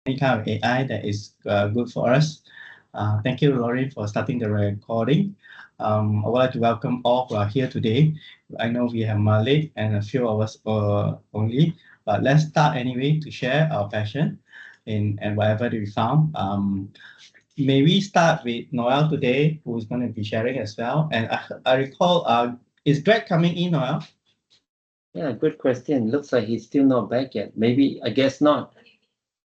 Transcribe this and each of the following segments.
any kind of AI that is good for us. Thank you, Lauren, for starting the recording. I would like to welcome all who are here today. I know we have Malik and a few of us only, but let's start anyway to share our passion in and whatever that we found. May we start with Noel today, who is going to be sharing as well. And I recall, is Greg coming in, Noel? Yeah, good question. Looks like he's still not back yet. Maybe, I guess not.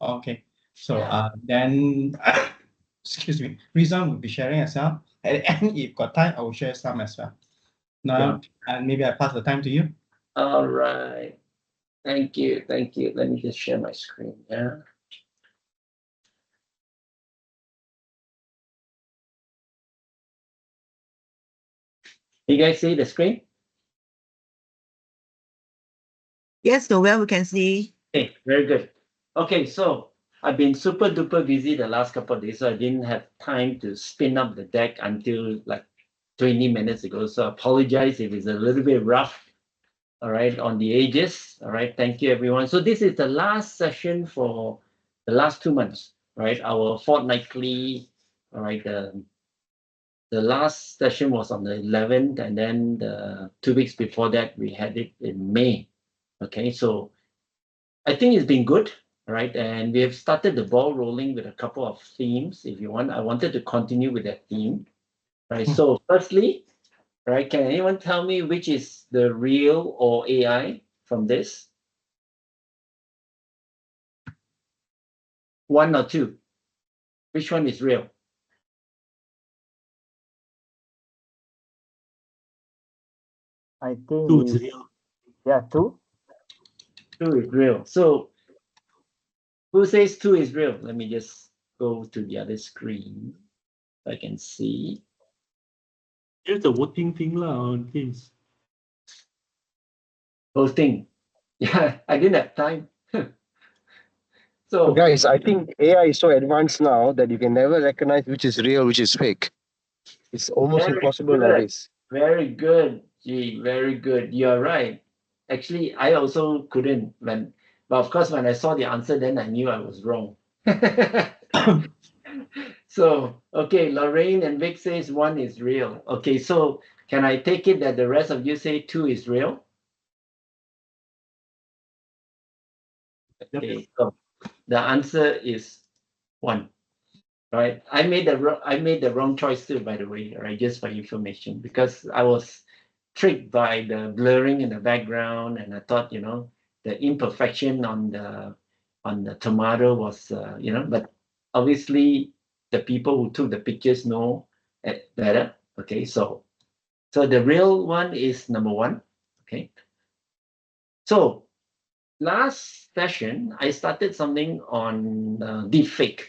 Okay. So then, excuse me, Rizwan will be sharing as well. And if got time, I will share some as well. Sure. Now, and maybe I pass the time to you. All right. Thank you. Thank you. Let me just share my screen. Yeah. You guys see the screen? Yes, Noel, we can see. Okay, very good. Okay, so I've been super duper busy the last couple of days, so I didn't have time to spin up the deck until like 20 minutes ago. So I apologize if it's a little bit rough. All right, on the ages. All right, thank you, everyone. So this is the last session for the last 2 months, right? Our fortnightly, all right, the last session was on the 11th, and then the 2 weeks before that, we had it in May. Okay, so I think it's been good, right? And we have started the ball rolling with a couple of themes. If you want, I wanted to continue with that theme, right? So, firstly, right, can anyone tell me which is the real or AI from this? One or two? Which one is real? I think Two is real. yeah, two. Two is real. So, who says two is real? Let me just go to the other screen. I can see. Here's the voting thing lah on Teams. Voting. Yeah, I didn't have time. So, guys, I think AI is so advanced now that you can never recognize which is real, which is fake. It's almost very impossible good. nowadays. Very good. Gee, very good. You're right. Actually, I also couldn't but of course, when I saw the answer, then I knew I was wrong. So, okay, Lorraine and Vic says one is real. Okay, so can I take it that the rest of you say two is real? Okay, so the answer is one. Right, I made the wrong choice too, by the way. Right, just for information, because I was tricked by the blurring in the background, and I thought, the imperfection on the tomato was, but obviously the people who took the pictures know it better. Okay, so the real one is number one. Okay, so last session I started something on deepfake.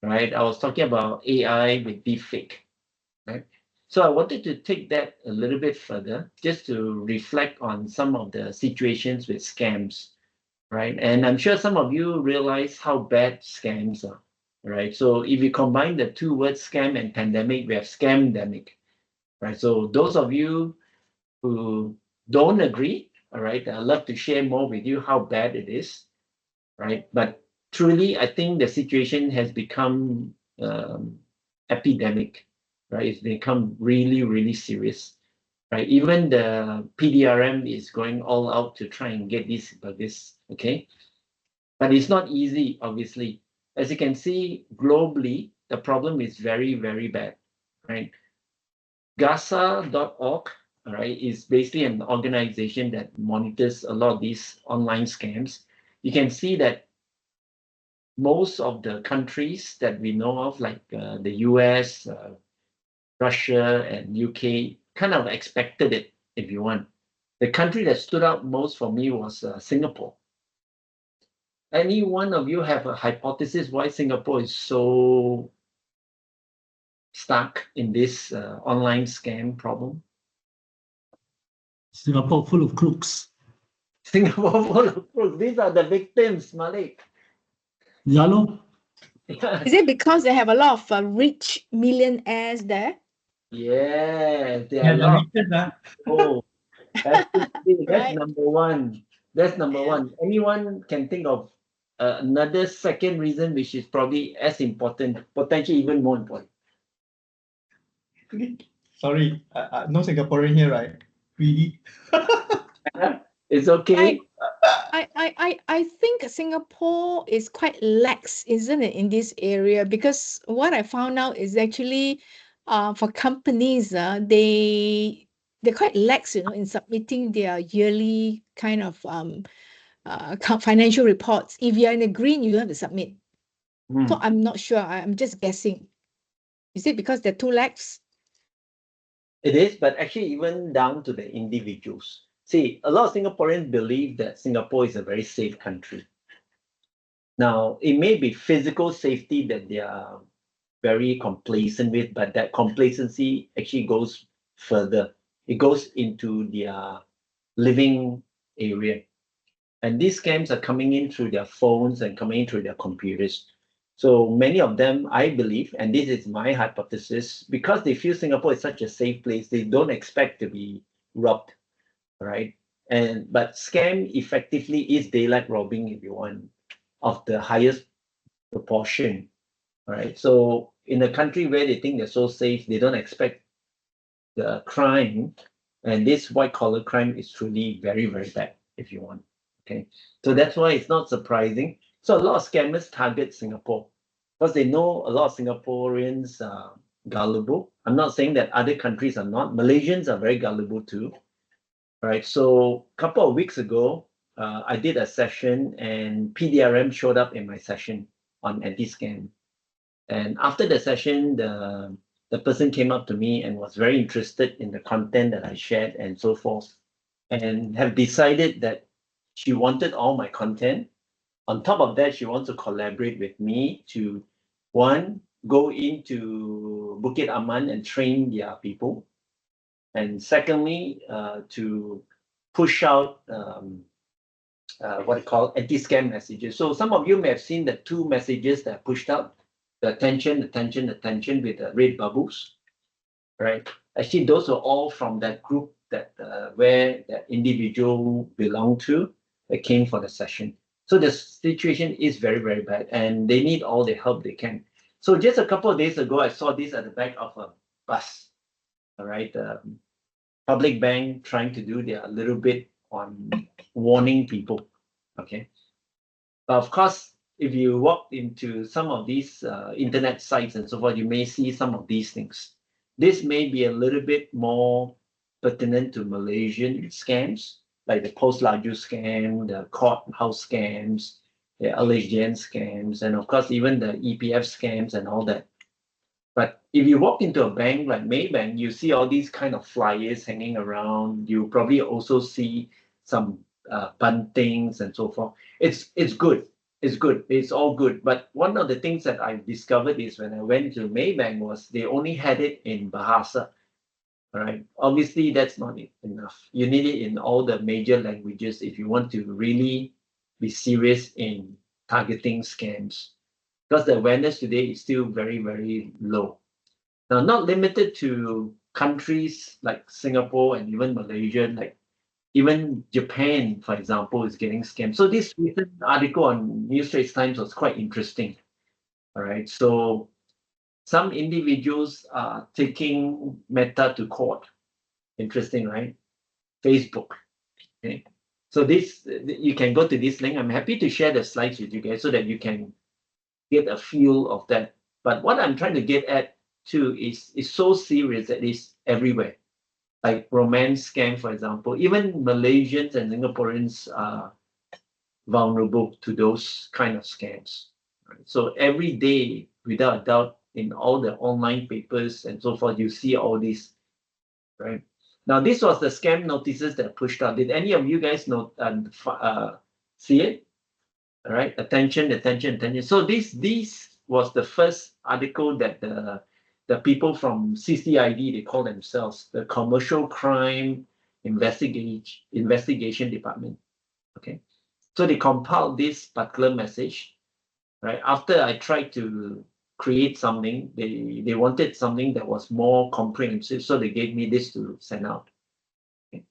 Right, I was talking about AI with deepfake. Right, so I wanted to take that a little bit further, just to reflect on some of the situations with scams. Right, and I'm sure some of you realize how bad scams are. Right, so if you combine the two words scam and pandemic, we have scamdemic. Right, so those of you who don't agree, all right, I'd love to share more with you how bad it is. Right, but truly, I think the situation has become epidemic. Right, it's become really, really serious. Right, even the PDRM is going all out to try and get this okay, but it's not easy. Obviously, as you can see globally, the problem is very, very bad. Right, Gaza.org, all right, is basically an organization that monitors a lot of these online scams. You can see that most of the countries that we know of, like the US, Russia, and UK, kind of expected it, if you want. The country that stood out most for me was Singapore. Any one of you have a hypothesis why Singapore is so stuck in this online scam problem? Singapore full of crooks. Singapore full of crooks. These are the victims, Malik. Yeah, no? Is it because they have a lot of rich millionaires there? Yeah, they Yeah, are the not. richest, Oh, absolutely. That's Right. number one. That's number one. Anyone can think of another second reason, which is probably as important, potentially even more important. Sorry, no Singaporean here, right? Really? It's okay. I think Singapore is quite lax, isn't it, in this area? Because what I found out is actually, for companies, they're quite lax, in submitting their yearly kind of financial reports. If you're in the green, you don't have to submit. So Hmm. I'm not sure. I'm just guessing. Is it because they're too lax? It is, but actually even down to the individuals. See, a lot of Singaporeans believe that Singapore is a very safe country. Now, it may be physical safety that they are very complacent with, but that complacency actually goes further. It goes into their living area. And these scams are coming in through their phones and coming in through their computers. So many of them, I believe, and this is my hypothesis, because they feel Singapore is such a safe place, they don't expect to be robbed, right? But scam effectively is daylight robbing, if you want, of the highest proportion, right? So in a country where they think they're so safe, they don't expect the crime, and this white collar crime is truly very, very bad, if you want. Okay, so that's why it's not surprising. So a lot of scammers target Singapore because they know a lot of Singaporeans are gullible. I'm not saying that other countries are not. Malaysians are very gullible too. Right. So a couple of weeks ago, I did a session and PDRM showed up in my session on anti-scam. And after the session, the person came up to me and was very interested in the content that I shared and so forth, and have decided that she wanted all my content. On top of that, she wants to collaborate with me to, one, go into Bukit Aman and train their people, and secondly, to push out what I call anti-scam messages. So some of you may have seen the two messages that are pushed out: the attention, attention, attention with the red bubbles, right? Actually, those are all from that group that where that individual belonged to that came for the session. So the situation is very, very bad, and they need all the help they can. So just a couple of days ago, I saw this at the back of a bus. All right, public bank trying to do their little bit on warning people. Okay, of course, if you walk into some of these internet sites and so forth, you may see some of these things. This may be a little bit more pertinent to Malaysian scams, like the Post Laju scam, the courthouse scams, the LHDN scams, and of course, even the EPF scams and all that. But if you walk into a bank like Maybank, you see all these kind of flyers hanging around. You probably also see some buntings and so forth. It's good. It's good. It's all good. But one of the things that I discovered is when I went to Maybank was they only had it in Bahasa. All right. Obviously, that's not enough. You need it in all the major languages if you want to really be serious in targeting scams, because the awareness today is still very, very low. Now, not limited to countries like Singapore and even Malaysia, like even Japan, for example, is getting scammed. So this recent article on New Straits Times was quite interesting. All right. So some individuals are taking Meta to court. Interesting, right? Facebook. Okay. So this, you can go to this link. I'm happy to share the slides with you guys so that you can get a feel of that. But what I'm trying to get at too is so serious that it's everywhere. Like romance scam, for example. Even Malaysians and Singaporeans are vulnerable to those kind of scams. Right? So every day, without a doubt, in all the online papers and so forth, you see all these, right? Now, this was the scam notices that pushed out. Did any of you guys know see it? All right, attention, attention, attention. So this was the first article that the people from CCID, they call themselves the Commercial Crime Investigation Department. Okay, so they compiled this particular message. Right after I tried to create something, they wanted something that was more comprehensive, so they gave me this to send out. Okay.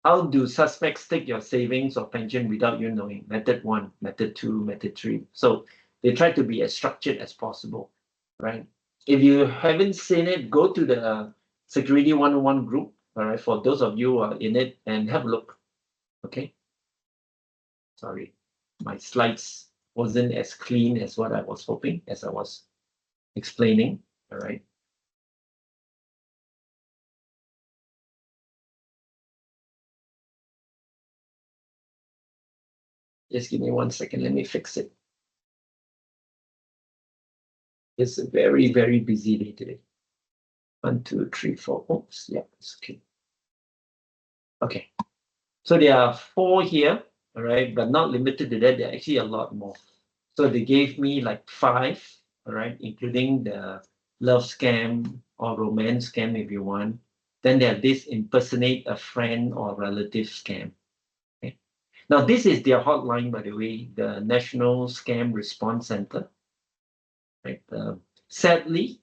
How do suspects take your savings or pension without you knowing? Method 1, method 2, method 3. So they try to be as structured as possible, right? If you haven't seen it, go to the Security 101 group, all right, for those of you who are in it, and have a look, okay? Sorry, my slides wasn't as clean as what I was hoping as I was explaining, all right? Just give me 1 second, let me fix it. It's a very, very busy day today. 1, 2, 3, 4. Oops, yeah, it's okay. Okay, so there are 4 here, all right, but not limited to that. There are actually a lot more. So they gave me like 5, all right, including the love scam or romance scam if you want. Then there are this impersonate a friend or relative scam. Okay. Now this is their hotline, by the way, the National Scam Response Center. Right. Sadly,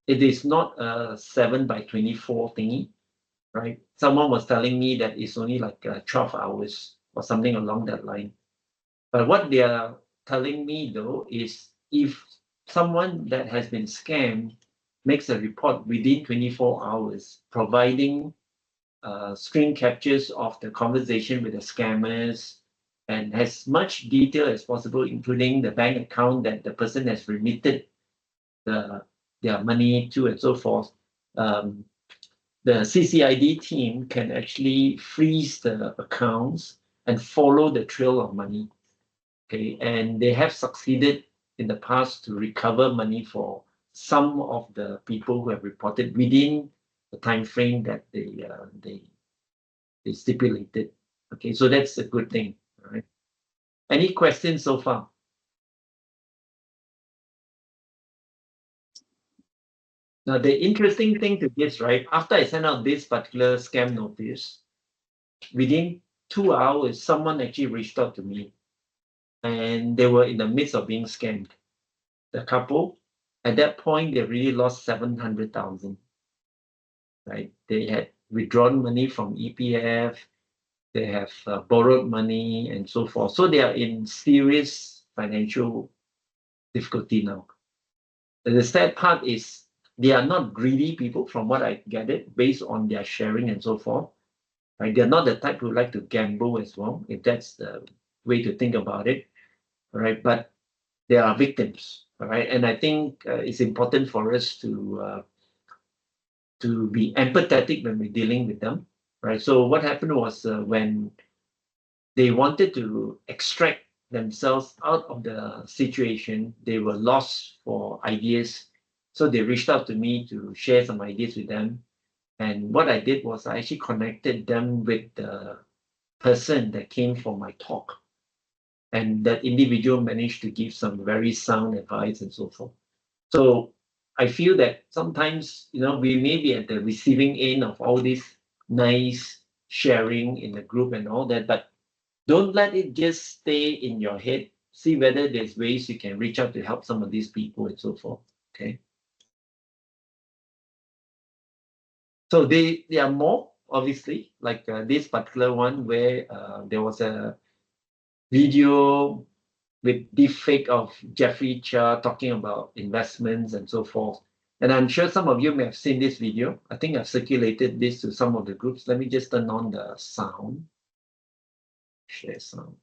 it is not a 7 by 24 thingy, right? Someone was telling me that it's only like 12 hours or something along that line. But what they are telling me though is if someone that has been scammed makes a report within 24 hours, providing screen captures of the conversation with the scammers and as much detail as possible, including the bank account that the person has remitted their money to and so forth, the CCID team can actually freeze the accounts and follow the trail of money. Okay, and they have succeeded in the past to recover money for some of the people who have reported within the time frame that they stipulated. Okay, so that's a good thing. All right. Any questions so far? Now, the interesting thing to this, right? After I sent out this particular scam notice, within 2 hours, someone actually reached out to me and they were in the midst of being scammed. The couple, at that point, they really lost 700,000, right? They had withdrawn money from EPF, they have borrowed money and so forth. So they are in serious financial difficulty now. The sad part is they are not greedy people, from what I gathered, based on their sharing and so forth. Right? They're not the type who like to gamble as well, if that's the way to think about it. Right? But they are victims. All right. And I think it's important for us to be empathetic when we're dealing with them. Right. So what happened was when they wanted to extract themselves out of the situation, they were lost for ideas. So they reached out to me to share some ideas with them. And what I did was I actually connected them with the person that came for my talk. And that individual managed to give some very sound advice and so forth. So I feel that sometimes, we may be at the receiving end of all this nice sharing in the group and all that, but don't let it just stay in your head. See whether there's ways you can reach out to help some of these people and so forth. Okay. So they are more, obviously, like this particular one where there was a video with deepfake of Jeffrey Chia talking about investments and so forth. And I'm sure some of you may have seen this video. I think I've circulated this to some of the groups. Let me just turn on the sound. Share sound.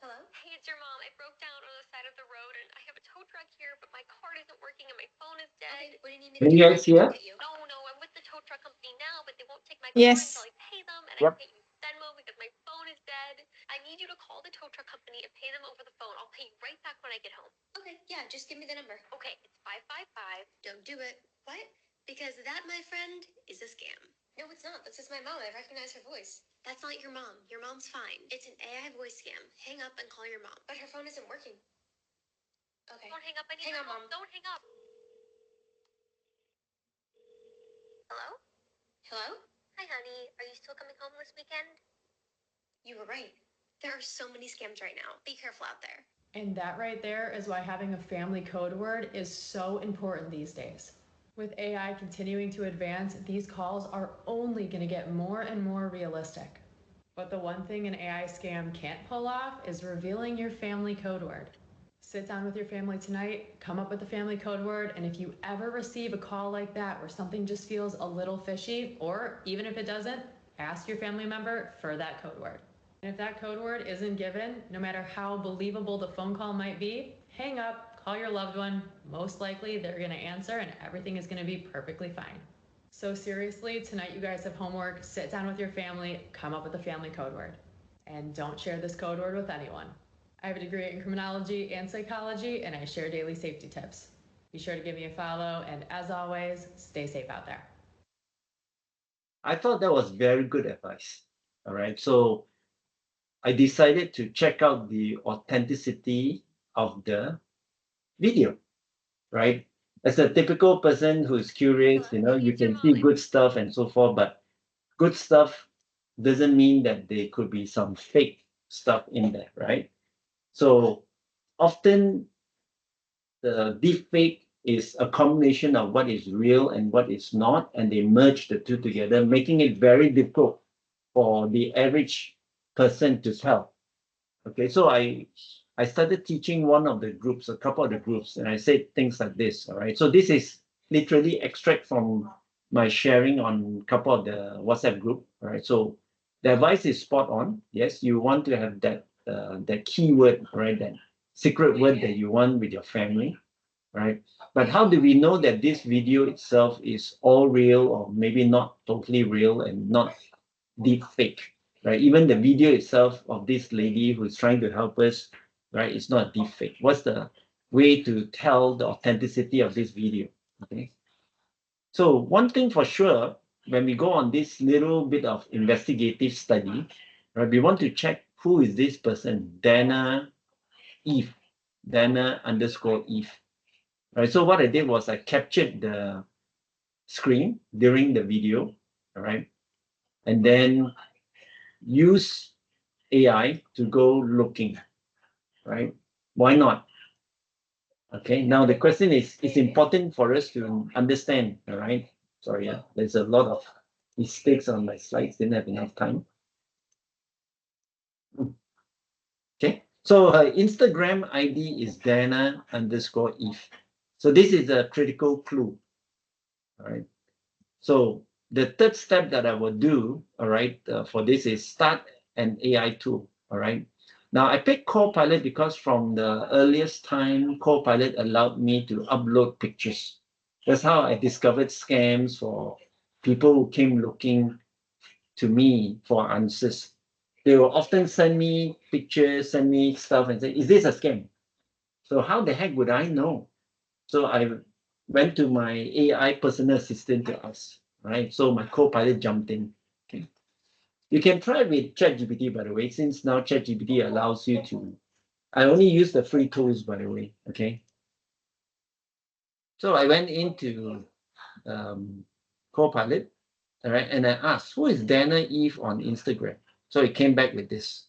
Hello? Hey, it's your mom. I broke down on the side of the road and I have a tow truck here, but my card isn't working and my phone is dead. Okay, what do you need me to Can do? you guys hear? No, I'm with the tow truck company now, but they won't take my Yes. car until I pay them, and Yep. I can't use Venmo because my phone is dead. I need you to call the tow truck company and pay them over the phone. I'll pay you right back when I get home. Okay, yeah, just give me the number. Okay, it's 555. Don't do it. What? Because that, my friend, is a scam. No, it's not. This is my mom. I recognize her voice. That's not your mom. Your mom's fine. It's an AI voice scam. Hang up and call your mom. But her phone isn't working. Okay. Don't hang up. I need hang on, Mom. Don't hang up. Hello? Hello? Hi, honey. Are you still coming home this weekend? You were right. There are so many scams right now. Be careful out there. And that right there is why having a family code word is so important these days. With AI continuing to advance, these calls are only going to get more and more realistic. But the one thing an AI scam can't pull off is revealing your family code word. Sit down with your family tonight, come up with the family code word, and if you ever receive a call like that where something just feels a little fishy, or even if it doesn't, ask your family member for that code word. And if that code word isn't given, no matter how believable the phone call might be, hang up, call your loved one. Most likely they're going to answer and everything is going to be perfectly fine. So seriously, tonight you guys have homework. Sit down with your family, come up with a family code word. And don't share this code word with anyone. I have a degree in criminology and psychology, and I share daily safety tips. Be sure to give me a follow, and as always, stay safe out there. I thought that was very good advice. All right. So I decided to check out the authenticity of the video, right? As a typical person who is curious, you can see good stuff and so forth, but good stuff doesn't mean that there could be some fake stuff in there, right? So often the deep fake is a combination of what is real and what is not, and they merge the two together, making it very difficult for the average person to tell. Okay, so I started teaching one of the groups, a couple of the groups, and I said things like this. All right, so this is literally extract from my sharing on a couple of the WhatsApp group. All right, so the advice is spot on. Yes, you want to have that keyword, right? That secret word that you want with your family, right? But how do we know that this video itself is all real or maybe not totally real and not deep fake, right? Even the video itself of this lady who is trying to help us, right? It's not deep fake. What's the way to tell the authenticity of this video? Okay. So one thing for sure, when we go on this little bit of investigative study, right? We want to check who is this person, Dana Eve, Dana underscore Eve. Right. So what I did was I captured the screen during the video, all right, and then use AI to go looking, right? Why not? Okay. Now the question is, it's important for us to understand, all right? Sorry, there's a lot of mistakes on my slides. Didn't have enough time. Okay. So her Instagram ID is Dana underscore Eve. So this is a critical clue. All right. So the third step that I will do, all right, for this is start an AI tool, all right. Now I picked Copilot because from the earliest time, Copilot allowed me to upload pictures. That's how I discovered scams for people who came looking to me for answers. They will often send me pictures, send me stuff and say, is this a scam? So how the heck would I know? So I went to my AI personal assistant to ask, right? So my co-pilot jumped in. Okay. You can try with ChatGPT, by the way, since now ChatGPT allows you to. I only use the free tools, by the way. Okay. So I went into Copilot, all right, and I asked, who is Dana Eve on Instagram? So it came back with this.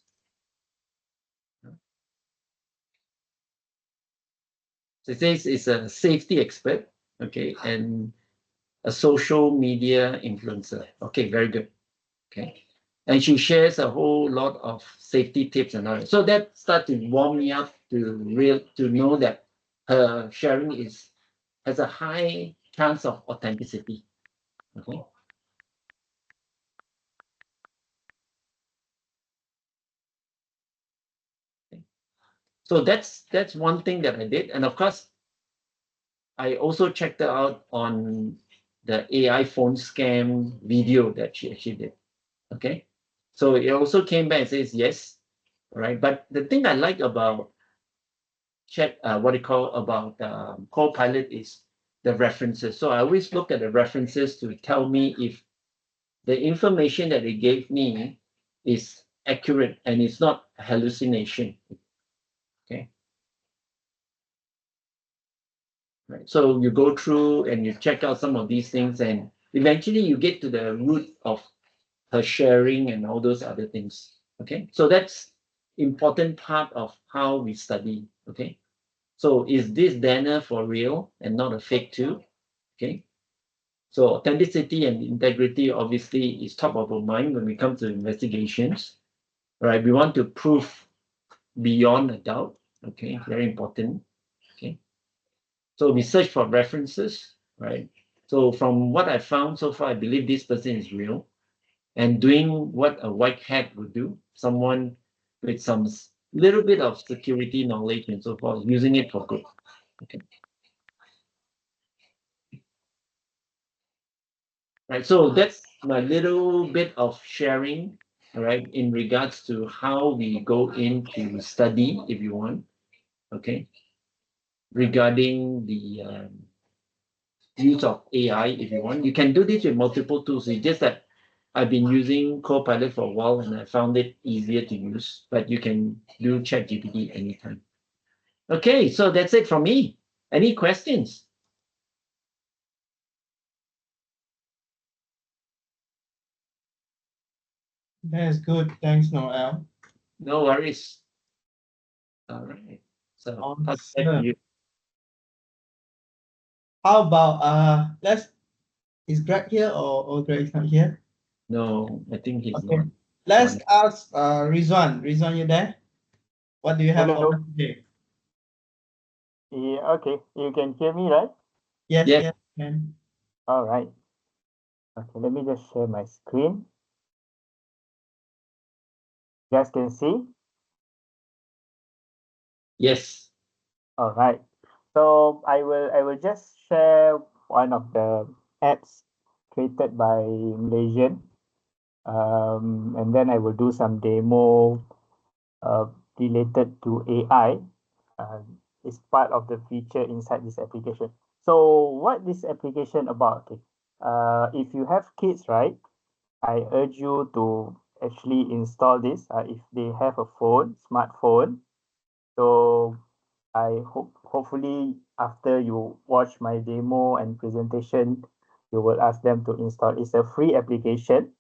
So it says it's a safety expert, okay, and a social media influencer. Okay, very good. Okay. And she shares a whole lot of safety tips and all that. So that started to warm me up to know that her sharing has a high chance of authenticity. Okay. So that's one thing that I did. And of course, I also checked her out on the AI phone scam video that she actually did. Okay. So it also came back and says yes, right? But the thing I like about what do you call about Copilot is the references. So I always look at the references to tell me if the information that they gave me is accurate and it's not hallucination. Okay. Right. So you go through and you check out some of these things, and eventually you get to the root of her sharing and all those other things. Okay. So that's important part of how we study. Okay. So is this Dana for real and not a fake too? Okay. So authenticity and integrity obviously is top of our mind when we come to investigations, right? We want to prove beyond a doubt, okay? Very important, okay? So we search for references, right? So from what I found so far, I believe this person is real and doing what a white hat would do, someone with some little bit of security knowledge and so forth, using it for good, okay? Right, so that's my little bit of sharing, all right, in regards to how we go into study, if you want, okay, regarding the use of AI, if you want. You can do this with multiple tools. It's just that I've been using Copilot for a while and I found it easier to use, but you can do ChatGPT anytime. Okay, so that's it from me. Any questions? That's good. Thanks, Noel. No worries. All right. So that's back to Awesome. you. How about is Greg here or Greg is not here? No, I think he's Okay. not. Let's ask Rizwan. Rizwan, you there? What do you have for Hello. us today? Yeah, okay. You can hear me, right? Yes, Yes. yes, man. All right. Okay, let me just share my screen. You guys can see? Yes. All right. So I will just share one of the apps created by Malaysian. And then I will do some demo uh, related to AI. It's part of the feature inside this application. So what this application about? Okay. If you have kids, right? I urge you to actually install this. If they have a phone, smartphone. So I hopefully after you watch my demo and presentation, you will ask them to install. It's a free application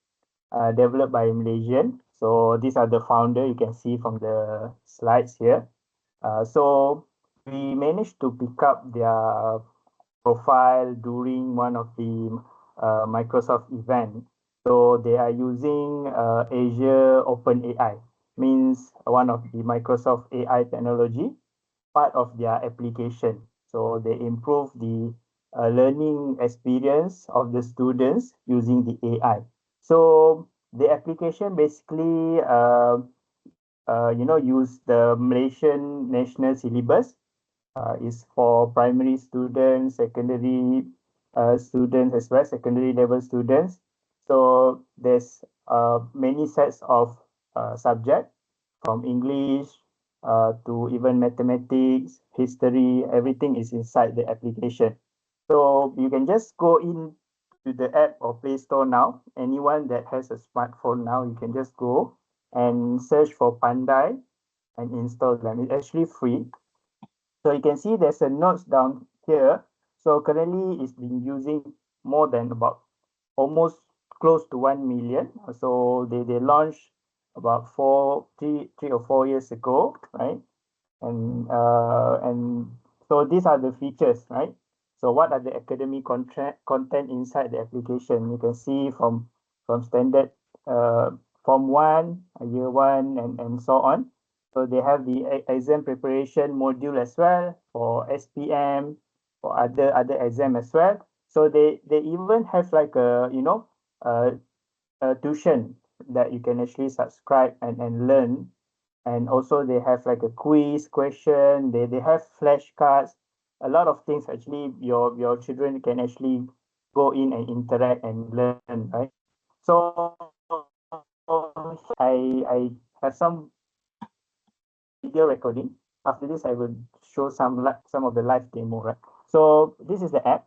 developed by Malaysian. So these are the founder you can see from the slides here. So we managed to pick up their profile during one of the Microsoft event. So they are using Azure OpenAI, means one of the Microsoft AI technology, part of their application. So they improve the learning experience of the students using the AI. So the application basically, use the Malaysian national syllabus. Is for primary students, secondary students as well, secondary level students. So there's many sets of subject from English to even mathematics, history, everything is inside the application. So you can just go in to the app or Play Store now. Anyone that has a smartphone now, you can just go and search for Pandai and install them. It's actually free. So you can see there's a notes down here. So currently it's been using more than about almost close to 1 million. So they launched about 3 or 4 years ago, right? And so these are the features, right? So what are the academic content inside the application? You can see from standard uh, form one, year one, and so on. So they have the exam preparation module as well for SPM, for other exam as well. So they even have like a tuition that you can actually subscribe and learn. And also they have like a quiz question, they have flashcards, a lot of things actually your children can actually go in and interact and learn, right? So I have some video recording. After this I will show some of the live demo, right? So this is the app,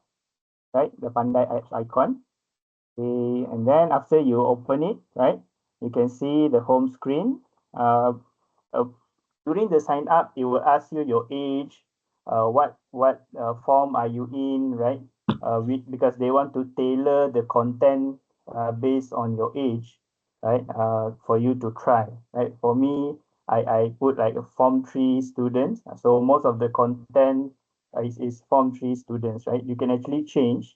right? The Pandai app icon. Okay, and then after you open it, right, you can see the home screen. Uh, During the sign up, it will ask you your age, what form are you in, right? Because they want to tailor the content based on your age, right? For you to try, right? For me, I put like a Form 3 students. So most of the content is Form 3 students, right? You can actually change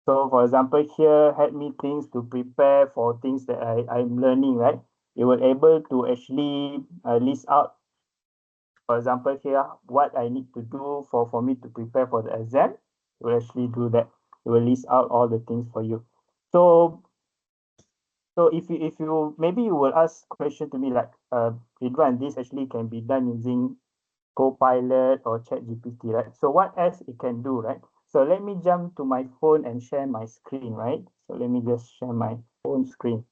So for example, here help me things to prepare for things that I'm learning, right? You will able to actually list out, for example, here what I need to do for me to prepare for the exam. It will actually do that. It will list out all the things for you. So if you maybe you will ask question to me like Ridwan, this actually can be done using Copilot or ChatGPT, right? So what else it can do, right? So let me jump to my phone and share my screen, right? So let me just share my phone screen.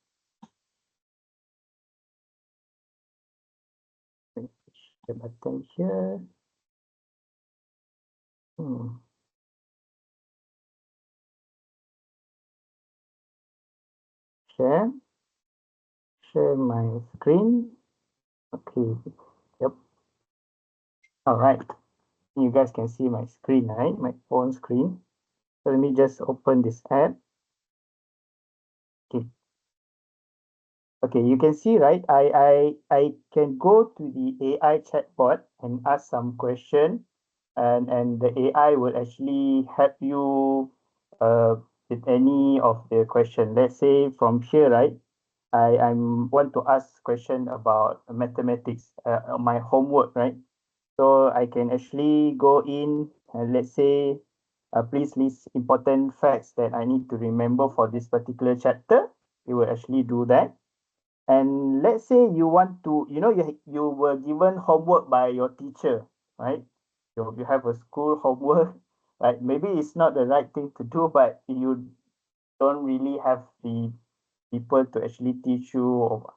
The button here. Share. Share my screen. Okay. Yep. All right. You guys can see my screen, right? My phone screen. So let me just open this app. Okay. Okay, you can see, right? I can go to the AI chatbot and ask some question, and the AI will actually help you with any of the question. Let's say from here, right? I'm want to ask question about mathematics, my homework, right? So I can actually go in and let's say, please list important facts that I need to remember for this particular chapter. It will actually do that. And let's say you want to, you were given homework by your teacher, right? You have a school homework, right? Maybe it's not the right thing to do, but you don't really have the people to actually teach you, or.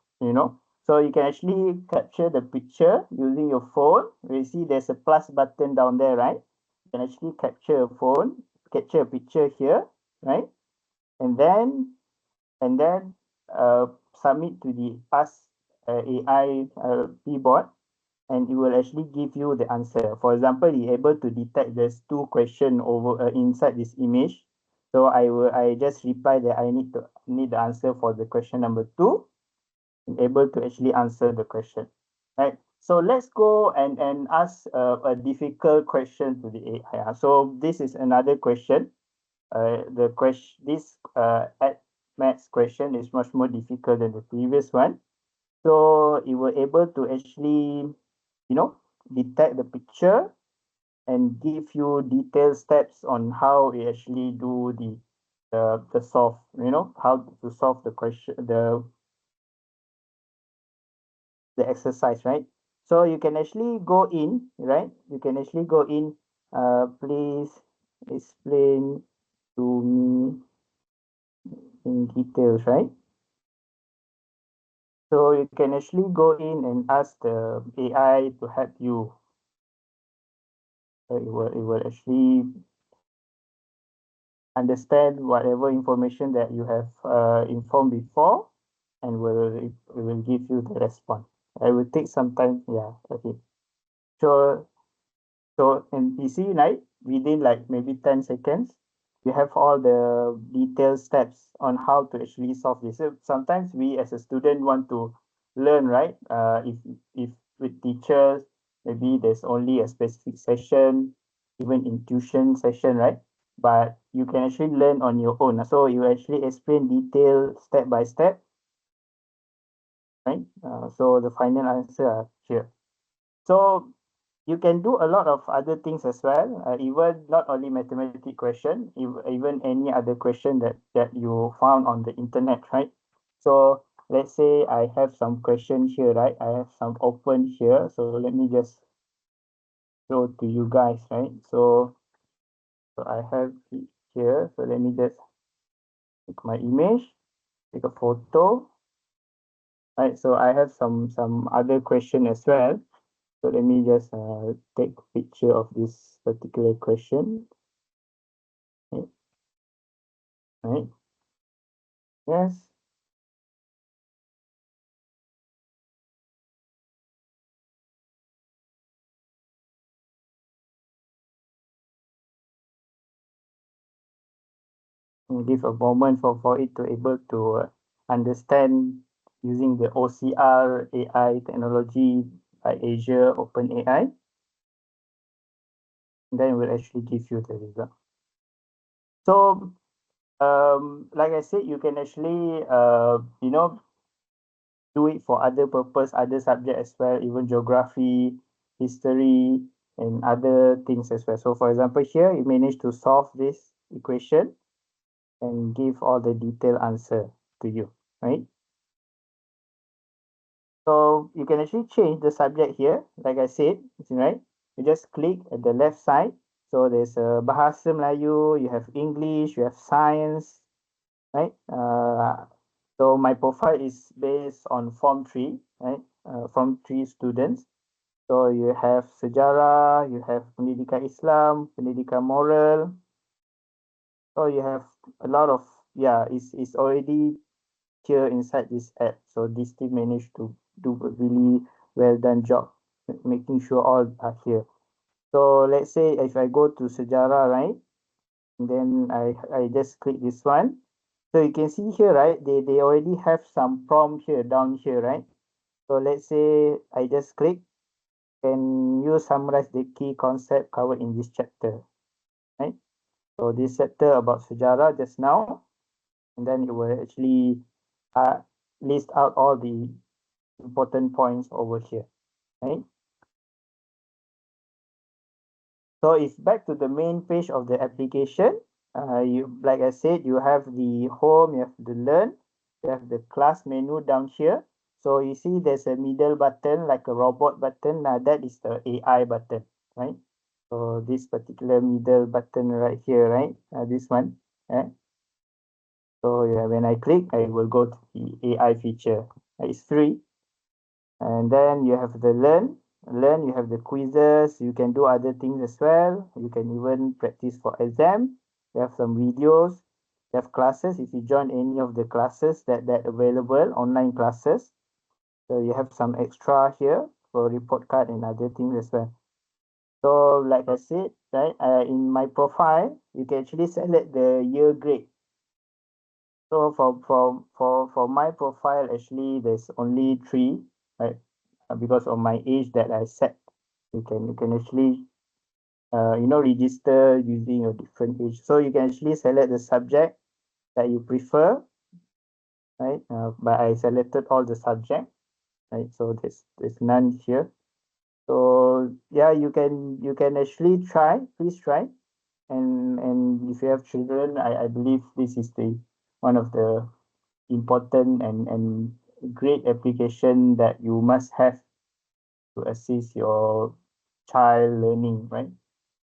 So you can actually capture the picture using your phone. You see there's a plus button down there, right? You can actually capture a picture here, right? And then and then submit to the Ask AI keyboard, and it will actually give you the answer. For example, you're able to detect there's two question over inside this image. So I just reply that I need the answer for the question number two, and able to actually answer the question. Right. So let's go and ask a difficult question to the AI. So this is another question. The question this at maths question is much more difficult than the previous one. So it will able to actually, you know, detect the picture and give you detailed steps on how we actually do the solve, how to solve the question, the exercise, right? So you can actually go in, right? You can actually go in, please explain to me in details, right? So you can actually go in and ask the AI to help you. It will actually understand whatever information that you have informed before, and will give you the response. I will take some time. Yeah. Okay. So and you see, like within like maybe 10 seconds, you have all the detailed steps on how to actually solve this. So sometimes we as a student want to learn, right? If with teachers, maybe there's only a specific session, even in tuition session, right? But you can actually learn on your own. So you actually explain detail step by step, right? So the final answer are here. So you can do a lot of other things as well, even not only mathematics question, even any other question that you found on the internet, right? So let's say I have some question here, right? I have some open here. So let me just show to you guys, right? So I have it here. So let me just take my image, take a photo. Right, so I have some other question as well. So let me just take a picture of this particular question. Right, right. Yes. Give a moment for it to able to understand using the OCR AI technology by Asia OpenAI. Then it will actually give you the result. So Like I said, you can actually do it for other purpose, other subject as well, even geography, history, and other things as well. So for example, here you manage to solve this equation and give all the detailed answer to you, right? So you can actually change the subject here, like I said, right? You just click at the left side. So there's a Bahasa Melayu, you have English, you have science, right? So my profile is based on Form 3, right? Form 3 students. So you have sejarah, you have pendidikan Islam, pendidikan moral. So you have a lot of, yeah, it's already here inside this app. So this team managed to do a really well done job making sure all are here. So let's say if I go to sejarah, right? Then I just click this one. So you can see here, right? They already have some prompt here down here, right? So let's say I just click, and you summarize the key concept covered in this chapter, right? So this chapter about sejarah just now, and then it will actually uh, list out all the important points over here, right? So it's back to the main page of the application. You, like I said, you have the home, you have the learn, you have the class menu down here. So you see there's a middle button like a robot button. That is the AI button, right? So this particular middle button right here, right? This one, right? So yeah, when I click, I will go to the AI feature. It's free. And then you have the learn, you have the quizzes, you can do other things as well. You can even practice for exam. You have some videos, you have classes. If you join any of the classes that available, online classes, so you have some extra here for report card and other things as well. So like I said, right, in my profile, you can actually select the year grade. So for my profile, actually, there's only 3, right? Because of my age that I set, you can actually register using your different age. So you can actually select the subject that you prefer, right? But I selected all the subject, right? So there's none here. So yeah, you can actually try. Please try. And if you have children, I believe this is the one of the important and great application that you must have to assist your child learning, right?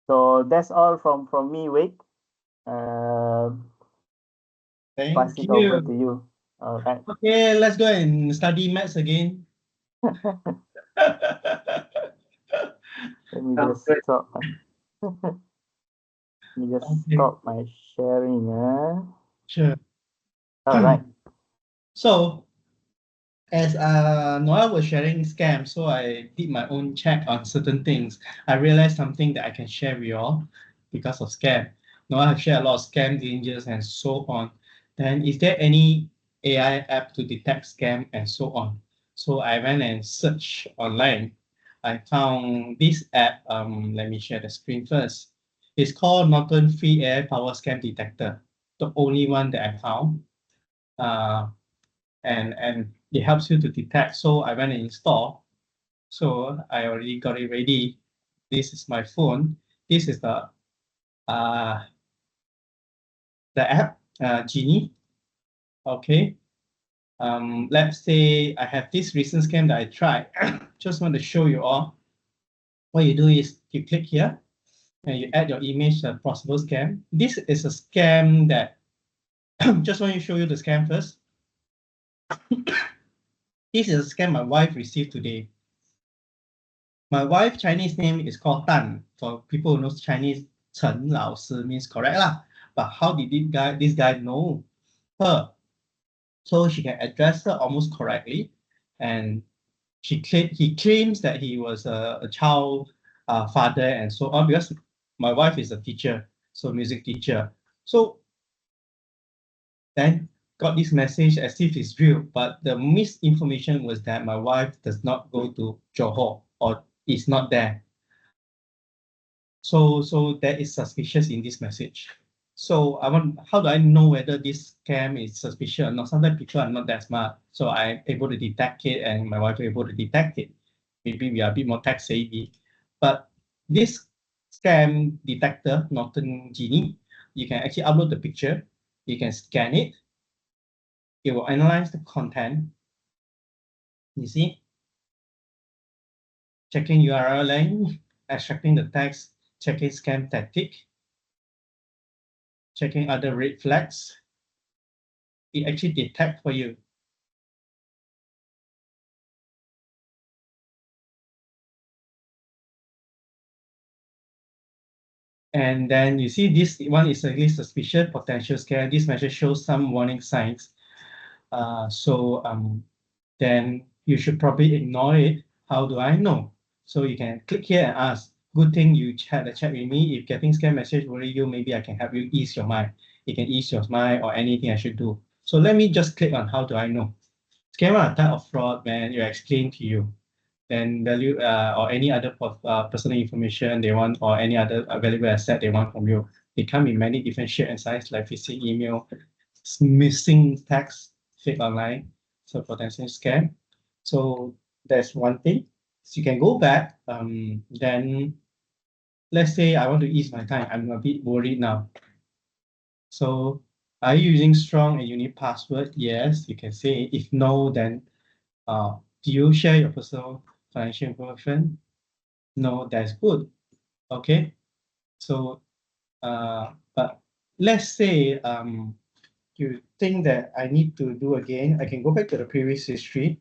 So that's all from me, Wake. Uh, Pass Thank it over you. to you. All right. Okay, let's go and study maths again. Let me Sounds just good. stop. Let me just Okay, stop my sharing. sure. All right. So, as Noel was sharing scams, so I did my own check on certain things. I realized something that I can share with you all because of scam. Noel have shared a lot of scam dangers and so on. Then is there any AI app to detect scam and so on? So I went and searched online. I found this app. Let me share the screen first. It's called Norton Free AI Power Scam Detector. The only one that I found. Uh, and it helps you to detect. So I went and install. So I already got it ready. This is my phone. This is uh, the app, Genie. Okay. Let's say I have this recent scam that I tried. Just want to show you all. What you do is you click here and you add your image to a possible scam. This is a scam that just want to show you the scam first. This is a scam my wife received today. My wife Chinese name is called Tan. For people who knows Chinese, Chen Lao Si means correct lah. But how did this guy know her? So she can address her almost correctly, and he claims that he was a child father and so on because my wife is a teacher, so music teacher. So then got this message as if it's real, but the misinformation was that my wife does not go to Johor or is not there. So that is suspicious in this message. So how do I know whether this scam is suspicious or not? Sometimes people are not that smart, so I'm able to detect it, and my wife is able to detect it. Maybe we are a bit more tech savvy, but this scam detector, Norton Genie, you can actually upload the picture, you can scan it, it will analyze the content. You see, checking URL length, extracting the text, checking scam tactic, checking other red flags. It actually detects for you. And then you see this one is at least suspicious potential scam. This message shows some warning signs. Then you should probably ignore it. How do I know? So you can click here and ask. Good thing you had a chat with me. If getting scam message worry you, maybe I can help you ease your mind. It can ease your mind or anything I should do. So let me just click on how do I know. Scam are a type of fraud, man. You explain to you. Then value or any other personal information they want or any other valuable asset they want from you. They come in many different shape and size like phishing email, missing text, fake online, so potential scam. So that's one thing. So you can go back. Then let's say I want to ease my time. I'm a bit worried now. So are you using strong and unique password? Yes, you can say. If no, then do you share your personal financial information? No, that's good. Okay. So, but let's say you think that I need to do again, I can go back to the previous history.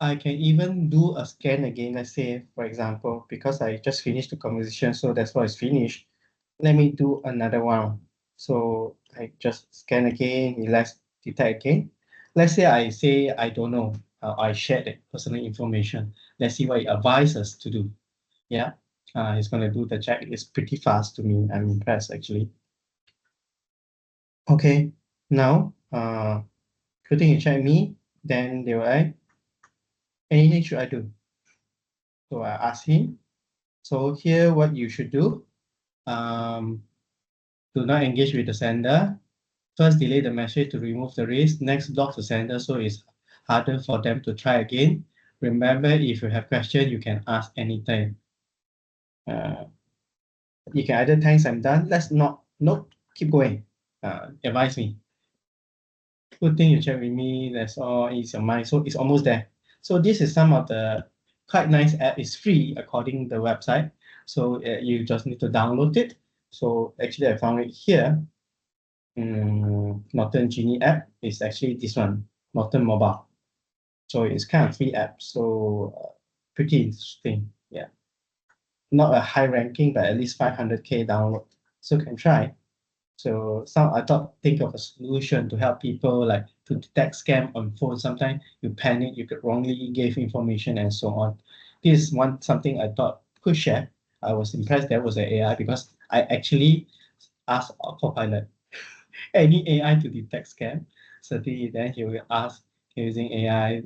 I can even do a scan again. Let's say, for example, because I just finished the conversation, so that's why it's finished. Let me do another one. So I just scan again, let's detect again. Let's say I don't know. I shared the personal information. Let's see what it advises us to do. Yeah, he's gonna do the check. It's pretty fast to me. I'm impressed actually. Okay, now putting in check me, then they will ask, anything should I do? So I ask him. So here what you should do. Do not engage with the sender. First delete the message to remove the risk. Next block the sender so it's harder for them to try again. Remember, if you have questions, you can ask anytime. You can either thanks I'm done. Let's not nope, keep going. Advise me. Good thing you check with me. That's all. Ease your mind. So it's almost there. So this is some of the quite nice app. It's free according to the website. So you just need to download it. So actually, I found it here. Norton Genie app is actually this one, Norton Mobile. So it's kind of free app. So pretty interesting. Yeah, not a high ranking, but at least 500K download. So can try. So I thought think of a solution to help people like to detect scam on phone. Sometimes you panic, you could wrongly give information and so on. This is something I thought could share. I was impressed there was an AI because I actually asked Copilot any AI to detect scam. So then he will ask using AI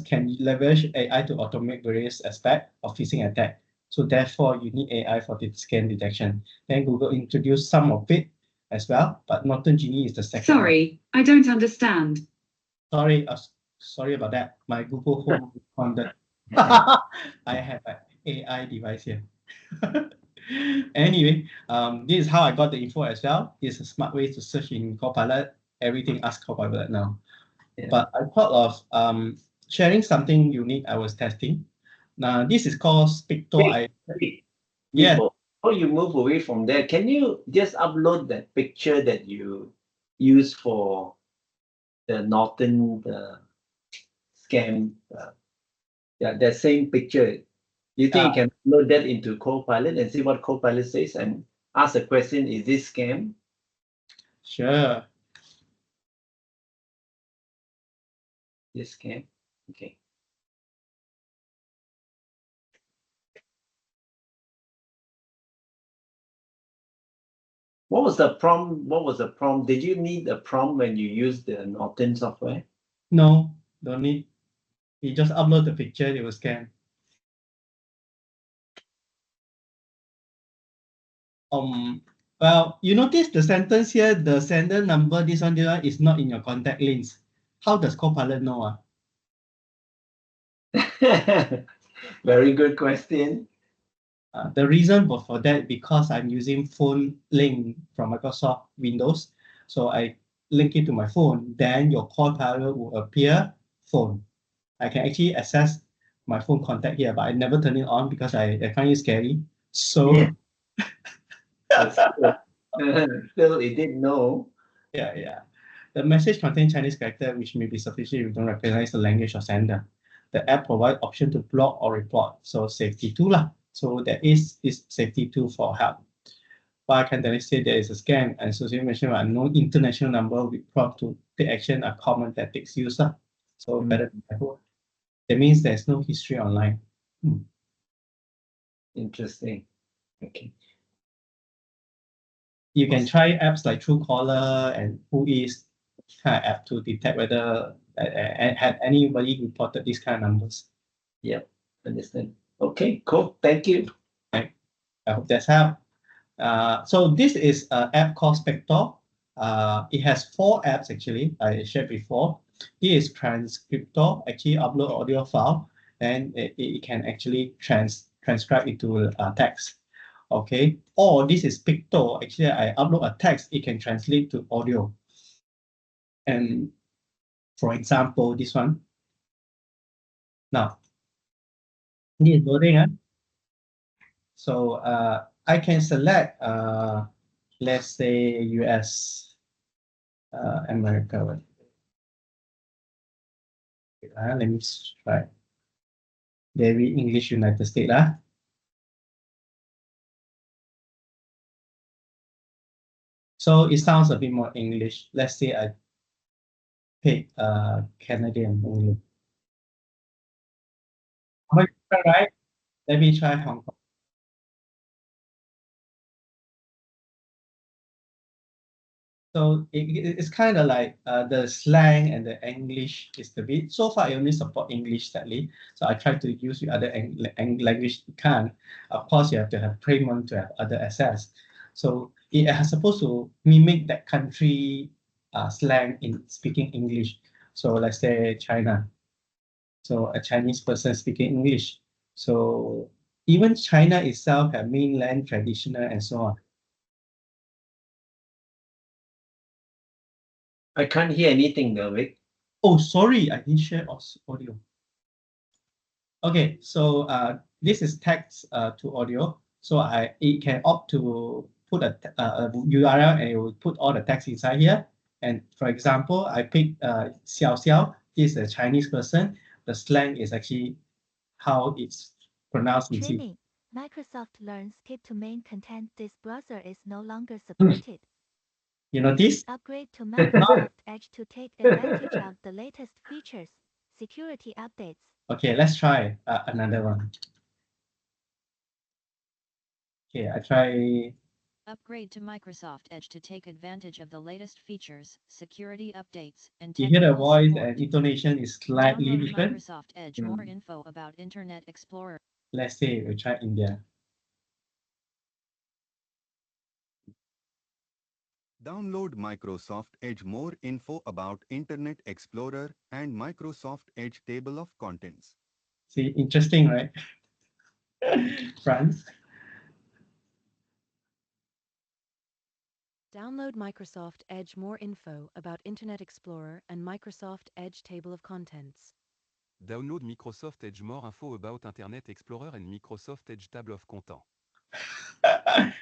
can leverage AI to automate various aspects of phishing attack. So therefore, you need AI for the scam detection. Then Google introduced some of it as well, but Norton Genie is the second one. Sorry, I don't understand. Sorry, sorry about that. My Google Home responded. I have an AI device here. Anyway, this is how I got the info as well. It's a smart way to search in Copilot. Everything ask Copilot now. Yeah. But I thought of sharing something unique I was testing. Now this is called Specto. Yeah. Before you move away from there, can you just upload that picture that you use for the Norton scam? Yeah, that same picture. You think you can load that into Copilot and see what Copilot says and ask a question, is this scam? Sure. This scam? Okay. What was the prompt? What was the prompt? Did you need a prompt when you use the Norton software? No, don't need. You just upload the picture, it will scan. Well, you notice the sentence here, the sender number, this one is not in your contact list. How does Copilot know? Very good question. The reason for that, because I'm using phone link from Microsoft Windows. So I link it to my phone, then your Copilot will appear phone. I can actually access my phone contact here, but I never turn it on because I find it scary. So Yeah. Still, it didn't know. yeah. The message contains Chinese character, which may be sufficient if you don't recognize the language of sender. The app provides option to block or report, so safety tool lah. So there is this safety tool for help. But I can tell you say there is a scam and associated mention a no international number with prompt to take action are common tactics used lah. So better be careful. That means there's no history online. Interesting. Okay. You can try apps like Truecaller and Whois kind of app to detect whether had anybody reported these kind of numbers. Yep, understand. Okay, cool. Thank you. I hope that's help. So this is an app called Spector. It has 4 apps actually, I shared before. This is Transcriptor, actually upload audio file, and it can actually transcribe into text. Okay, or this is Picto. Actually, I upload a text, it can translate to audio. And for example, this one. Now, this is loading. So I can select, let's say, US, America. Let me try. Very English United States. So it sounds a bit more English. Let's say I pick Canadian only. Right? Let me try Hong Kong. So it's kind of like the slang and the English is the bit. So far, I only support English sadly. So I try to use the other language you can. Of course, you have to have premium to have other access. So it is supposed to mimic that country slang in speaking English. So let's say China. So a Chinese person speaking English. So even China itself have mainland traditional and so on. I can't hear anything though, Vic. Oh, sorry, I didn't share audio. Okay, so this is text to audio. So it can opt to put a URL and it will put all the text inside here. And for example, I pick Xiao Xiao. This is a Chinese person. The slang is actually how it's pronounced in C. Training. Microsoft learns skip to main content. This browser is no longer supported. You notice? Upgrade to Microsoft Edge to take advantage of the latest features. Security updates. Okay, let's try another one. Okay, I try. Upgrade to Microsoft Edge to take advantage of the latest features, security updates, and You hear the technical voice support. and intonation is slightly Download different. Microsoft Edge. More info about Internet Explorer. Let's say we try India. Download Microsoft Edge. More info about Internet Explorer and Microsoft Edge table of contents. See, interesting, right? France. Download Microsoft Edge. More info about Internet Explorer and Microsoft Edge table of contents. Download Microsoft Edge. More info about Internet Explorer and Microsoft Edge table of contents.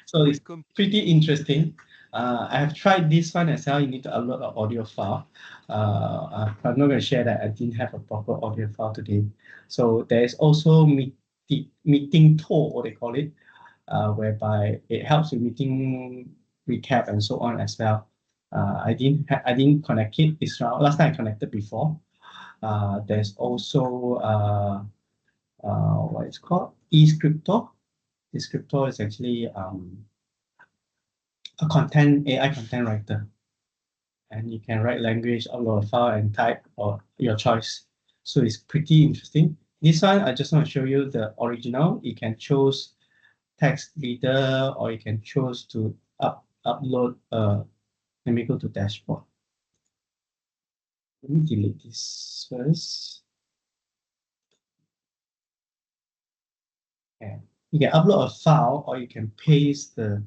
So it's pretty interesting. I have tried this one as well. You need to upload an audio file. I'm not going to share that. I didn't have a proper audio file today. So there's also meeting tool, what they call it, whereby it helps with meeting recap and so on as well. I didn't connect it this round. Last time I connected before. There's also what it's called, eScriptor. eScriptor is actually a AI content writer, and you can write language, upload a file, and type or your choice. So it's pretty interesting. This one I just want to show you the original. You can choose text reader, or you can choose to upload. Let me go to dashboard. Let me delete this first. Okay. You can upload a file, or you can paste the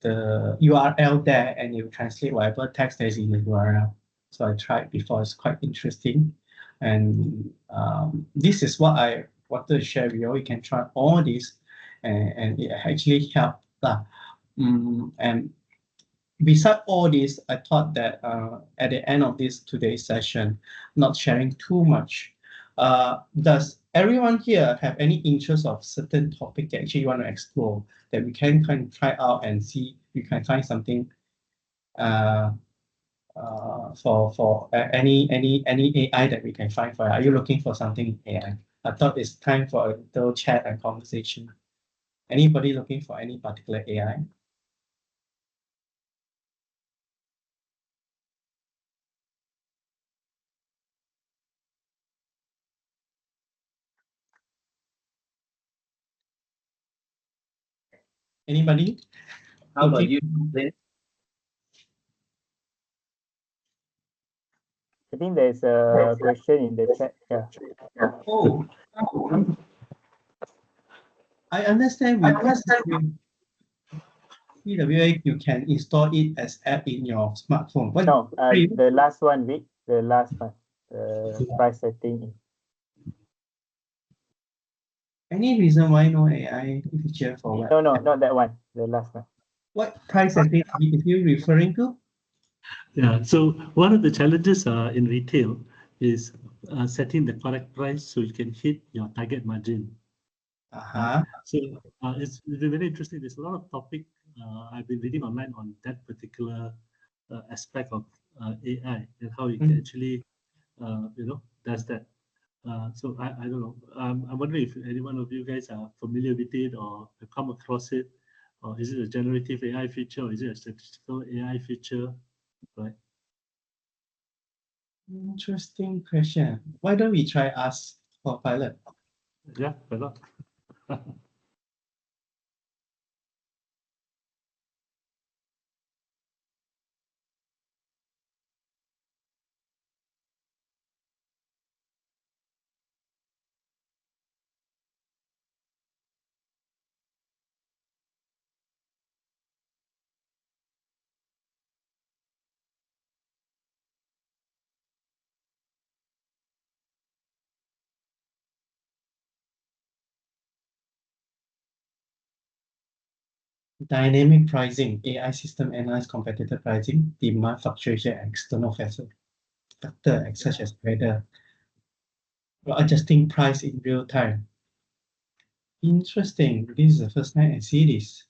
URL there, and you translate whatever text that is in the URL. So I tried before. It's quite interesting, and this is what I wanted to share with you. You can try all this, and it actually helped. And beside all this, I thought that at the end of this today's session, not sharing too much. Does everyone here have any interest of certain topic that actually you want to explore that we can kind of try out and see we can find something for any AI that we can find for? Are you looking for something in AI? I thought it's time for a little chat and conversation. Anybody looking for any particular AI? Anybody? How about Looking- you, Lin? I think there's a question in the chat. Yeah. Oh, I understand with PWA, you can install it as app in your smartphone. What No, free? the last one, Vic. The last one. Price setting. Any reason why no AI feature for what? No, not that one. The last one. What price setting is you referring to? Yeah, so one of the challenges in retail is setting the correct price so you can hit your target margin. Uh-huh. So it's very interesting. There's a lot of topic I've been reading online on that particular aspect of AI and how it actually, does that. So I don't know. I'm wondering if any one of you guys are familiar with it or have come across it, or is it a generative AI feature, or is it a statistical AI feature, right? Interesting question. Why don't we try ask for pilot? Yeah, why not? Dynamic pricing, AI system analyze competitor pricing, demand fluctuation, and external factor such as weather. We're adjusting price in real time. Interesting. This is the first time I see this.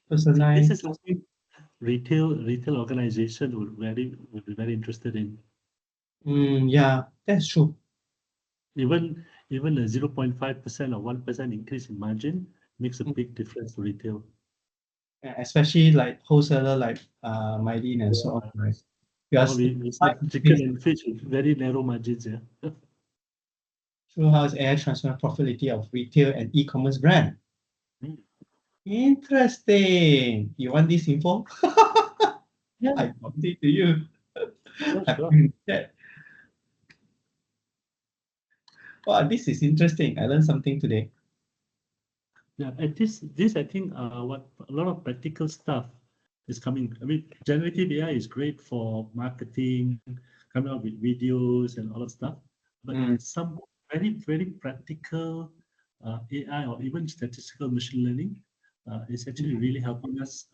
This Personalized. is something retail organization would be very interested in. Yeah, that's true. Even a 0.5% or 1% increase in margin makes a big difference to retail. Especially like wholesaler like Mylene and so on, right? Because We sell chicken and fish with very narrow margins, yeah. through how is AI transform profitability of retail and e-commerce brand. Interesting. You want this info? Yeah. I got it to you. Sure. Wow, this is interesting. I learned something today. Yeah, and this I think what a lot of practical stuff is coming. I mean, generative AI is great for marketing, coming up with videos and all that stuff. But some very practical AI or even statistical machine learning is actually really helping us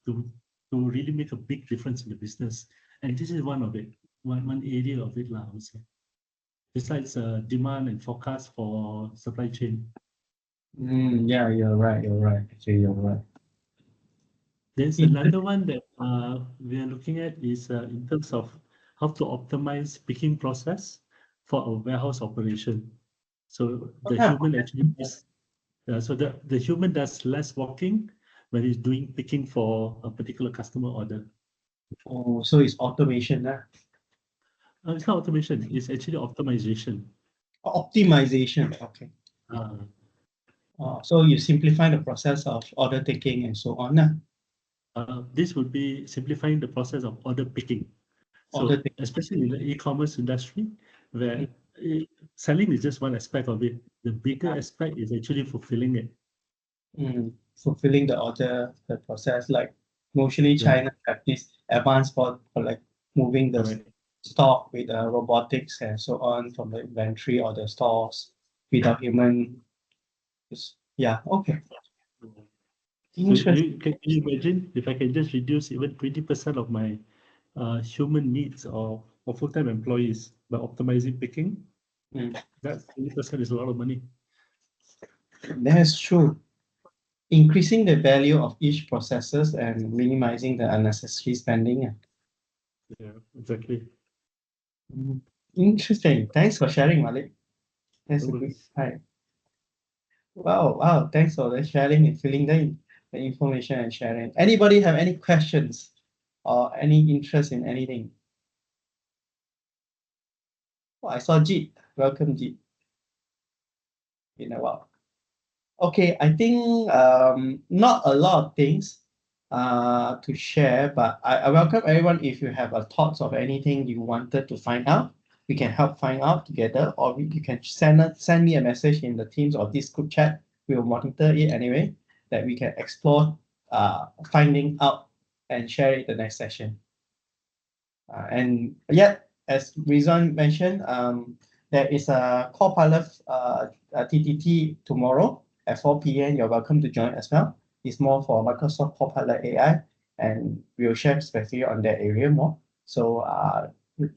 to really make a big difference in the business. And this is one of it, one area of it, I would say. Besides demand and forecast for supply chain. Yeah, you're right. Actually, you're right. There's another one that we are looking at is in terms of how to optimize picking process for a warehouse operation. So the human actually is, so the human does less walking when he's doing picking for a particular customer order. Oh, so it's automation, huh? It's not automation, it's actually optimization. Optimization, okay. So you simplify the process of order taking and so on. This would be simplifying the process of order picking. So Order taking. especially in the e-commerce industry, where selling is just one aspect of it. The bigger aspect is actually fulfilling it. Fulfilling the order, the process. Like mostly Yeah. China have this advanced for like moving the Correct. stock with robotics and so on from the inventory or the stores without human. Yeah. Okay. So Interesting. can you imagine if I can just reduce even 20% of my human needs or full-time employees by optimizing picking? That 20% is a lot of money. That's true. Increasing the value of each processes and minimizing the unnecessary spending. Yeah, exactly. Interesting. Thanks for sharing, Malik. That's a good insight. Wow. Thanks for the sharing and filling the information and sharing. Anybody have any questions or any interest in anything? Oh, I saw Jeet. Welcome, Jeet. In a while. Okay, I think not a lot of things to share, but I welcome everyone. If you have a thoughts of anything you wanted to find out, we can help find out together, or you can send me a message in the Teams or this group chat. We will monitor it anyway, that we can explore finding out and share it the next session. And yet, as Rizwan mentioned, there is a Copilot TTT tomorrow at 4 p.m. You're welcome to join as well. It's more for Microsoft Copilot AI, and we'll share perspective on that area more. So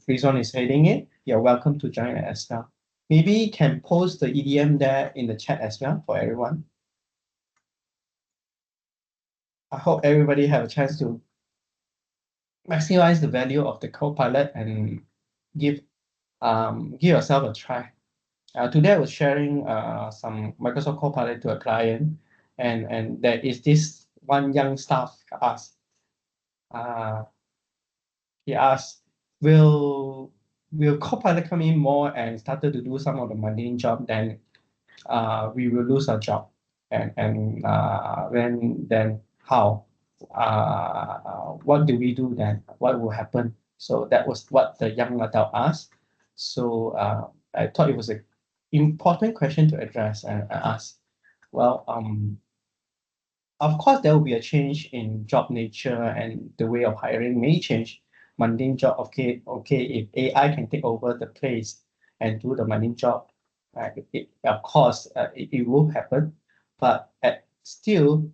Rizwan is heading it. You're welcome to join as well. Maybe you can post the EDM there in the chat as well for everyone. I hope everybody have a chance to maximize the value of the Copilot and give yourself a try. Today I was sharing some Microsoft Copilot to a client, and there is this one young staff asked, he asked, will Copilot come in more and started to do some of the mundane job, then we will lose our job, and then how? What do we do then? What will happen? So that was what the young adult asked. So I thought it was an important question to address and ask. Well, of course, there will be a change in job nature and the way of hiring may change. Mundane job, okay, if AI can take over the place and do the mundane job, of course, it will happen. But still,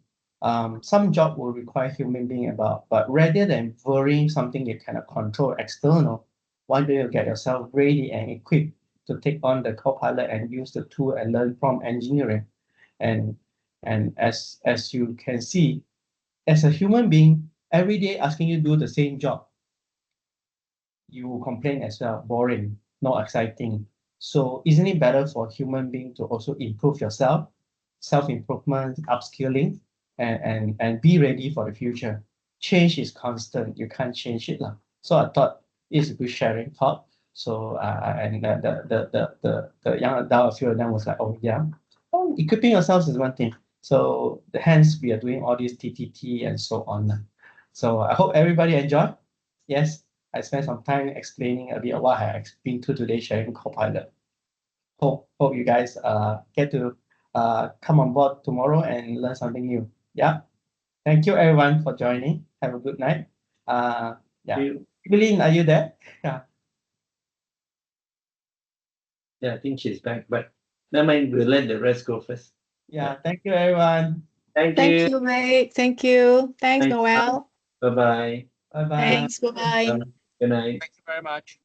some job will require human being about. But rather than worrying something you cannot control external, why don't you get yourself ready and equipped to take on the Copilot and use the tool and learn from engineering? And as you can see, as a human being, every day asking you to do the same job, you will complain as well, boring, not exciting. So isn't it better for human being to also improve yourself, self-improvement, upskilling, and be ready for the future? Change is constant. You can't change it. So I thought it's a good sharing thought. So and the young adult, a few of them was like, oh yeah, equipping ourselves is one thing. So hence we are doing all these TTT and so on. So I hope everybody enjoy. Yes, I spent some time explaining a bit of what I have been to today sharing Copilot. Hope you guys get to come on board tomorrow and learn something new. Yeah. Thank you everyone for joining. Have a good night. Yeah. Evelyn, are you there? Yeah. Yeah, I think she's back, but never mind, we'll let the rest go first. Yeah. Thank you everyone. Thank Thank you. you, Mike. Thank you. Thanks, Thanks. Noel. Bye-bye. Bye-bye. Thanks. Bye-bye. Good night. Thank you very much.